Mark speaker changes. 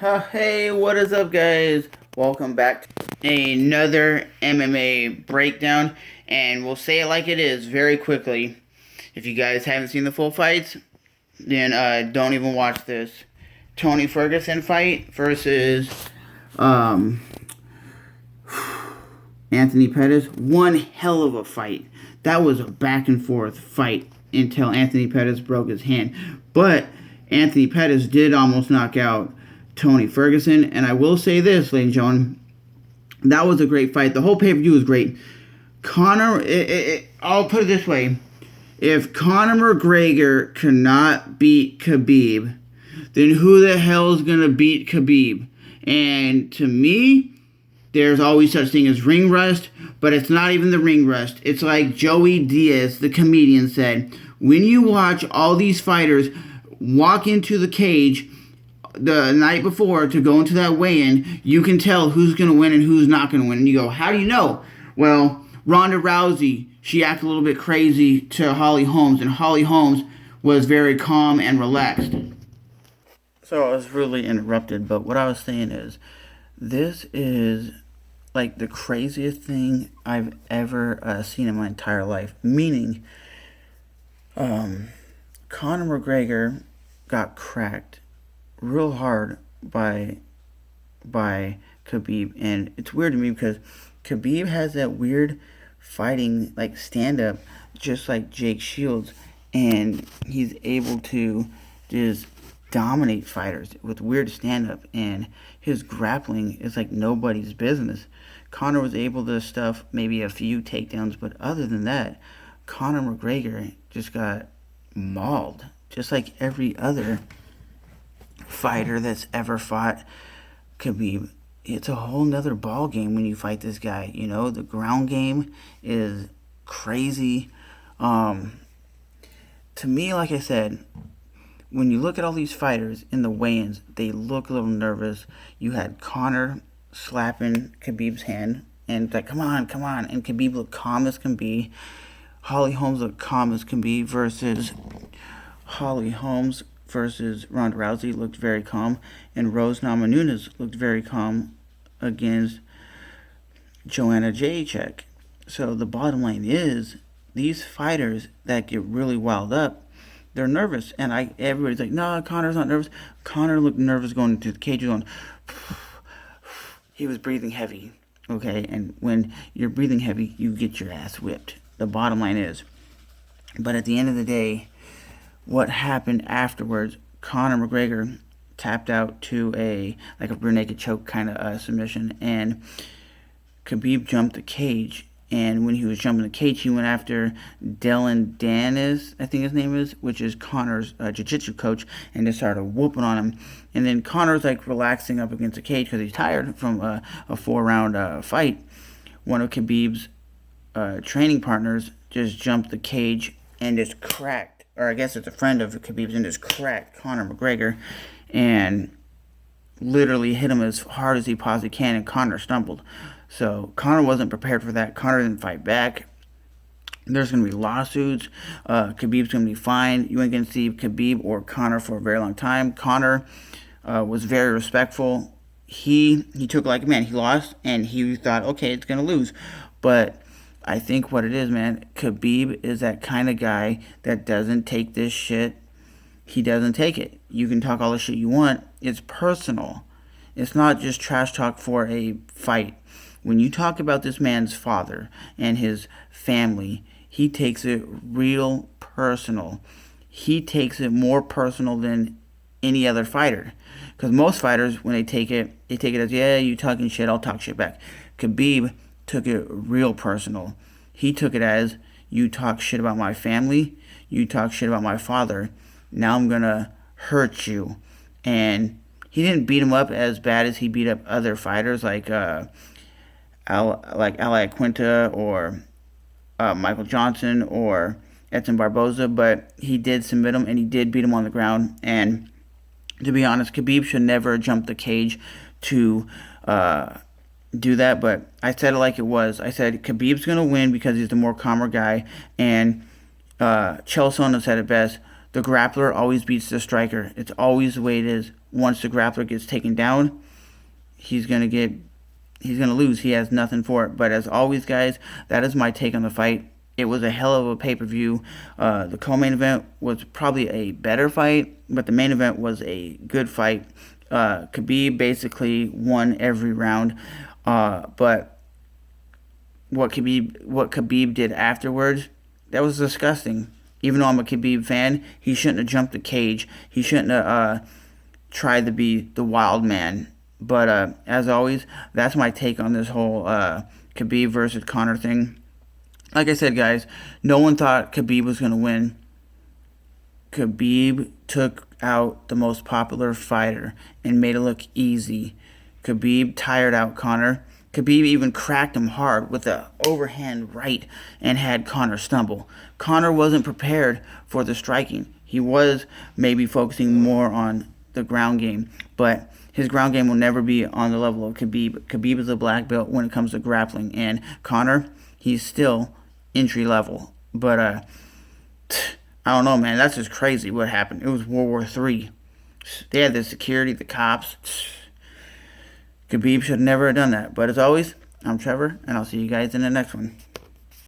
Speaker 1: Hey, what is up, guys? Welcome back to another MMA breakdown, and we'll say it like it is very quickly. If you guys haven't seen the full fights, then don't even watch this. Tony Ferguson fight versus um, Anthony Pettis. One hell of a fight. That was a back and forth fight until Anthony Pettis broke his hand. But Anthony Pettis did almost knock out Tony Ferguson. And I will say this, ladies and gentlemen, that was a great fight. The whole pay-per-view was great. I'll put it this way. If Conor McGregor cannot beat Khabib, then who the hell is going to beat Khabib? And to me, there's always such thing as ring rust, but it's not even the ring rust. It's like Joey Diaz, the comedian, said, when you watch all these fighters walk into the cage the night before to go into that weigh-in, you can tell who's going to win and who's not going to win. And you go, how do you know? Well, Ronda Rousey, she acted a little bit crazy to Holly Holmes, and Holly Holmes was very calm and relaxed. So I was really interrupted, but what I was saying is, this is like the craziest thing I've ever seen in my entire life. Meaning, Conor McGregor got cracked real hard by Khabib, and it's weird to me because Khabib has that weird fighting like stand up just like Jake Shields, and he's able to just dominate fighters with weird stand up, and his grappling is like nobody's business. Conor was able to stuff maybe a few takedowns, but other than that, Conor McGregor just got mauled just like every other fighter that's ever fought Khabib. It's a whole nother ball game when you fight this guy. You know, the ground game is crazy. To me, like I said, when you look at all these fighters in the weigh-ins, they look a little nervous. You had Conor slapping Khabib's hand, and it's like, come on, come on. And Khabib looked calm as can be. Holly Holmes looked calm as can be versus Holly Holmes versus Ronda Rousey looked very calm, and Rose Namajunas looked very calm against Joanna Jacek. So the bottom line is, these fighters that get really wild up, they're nervous, and everybody's like, no, Conor's not nervous. Conor looked nervous going into the cage, going, he was breathing heavy, okay? And when you're breathing heavy, you get your ass whipped. The bottom line is, but at the end of the day, what happened afterwards, Conor McGregor tapped out to a rear naked choke kind of submission, and Khabib jumped the cage. And when he was jumping the cage, he went after Dylan Dennis, I think his name is, which is Conor's jiu-jitsu coach, and just started whooping on him. And then Conor's like relaxing up against the cage because he's tired from a 4-round fight. One of Khabib's training partners just jumped the cage and just cracked, or I guess it's a friend of Khabib's, and just cracked Conor McGregor and literally hit him as hard as he possibly can, and Conor stumbled. So Conor wasn't prepared for that. Conor didn't fight back. There's going to be lawsuits. Khabib's going to be fined. You ain't going to see Khabib or Conor for a very long time. Conor was very respectful. He took it like a man. He lost, and he thought, okay, it's going to lose. But I think what it is, man, Khabib is that kind of guy that doesn't take this shit. He doesn't take it. You can talk all the shit you want. It's personal. It's not just trash talk for a fight. When you talk about this man's father and his family, he takes it real personal. He takes it more personal than any other fighter. Because most fighters, when they take it as, yeah, you talking shit, I'll talk shit back. Khabib took it real personal. He took it as, you talk shit about my family, you talk shit about my father, now I'm gonna hurt you. And he didn't beat him up as bad as he beat up other fighters like Ali Quinta or Michael Johnson or Edson Barboza, but he did submit him and he did beat him on the ground. And to be honest, Khabib should never jump the cage to do that, but I said it like it was. I said Khabib's going to win because he's the more calmer guy, and Chael Sonnen said it best, the grappler always beats the striker. It's always the way it is. Once the grappler gets taken down, he's gonna lose. He has nothing for it. But as always, guys, that is my take on the fight. It was a hell of a pay-per-view. The co-main event was probably a better fight, but the main event was a good fight. Khabib basically won every round, but what Khabib did afterwards, that was disgusting. Even though I'm a Khabib fan, he shouldn't have jumped the cage. He shouldn't have tried to be the wild man. But as always, that's my take on this whole Khabib versus Conor thing. Like I said, guys, no one thought Khabib was going to win. Khabib took out the most popular fighter and made it look easy. Khabib tired out Conor. Khabib even cracked him hard with an overhand right and had Conor stumble. Conor wasn't prepared for the striking. He was maybe focusing more on the ground game, but his ground game will never be on the level of Khabib. Khabib is a black belt when it comes to grappling, and Conor, he's still entry level. But I don't know, man. That's just crazy what happened. It was World War III. They had the security, the cops. Khabib should never have done that. But as always, I'm Trevor, and I'll see you guys in the next one.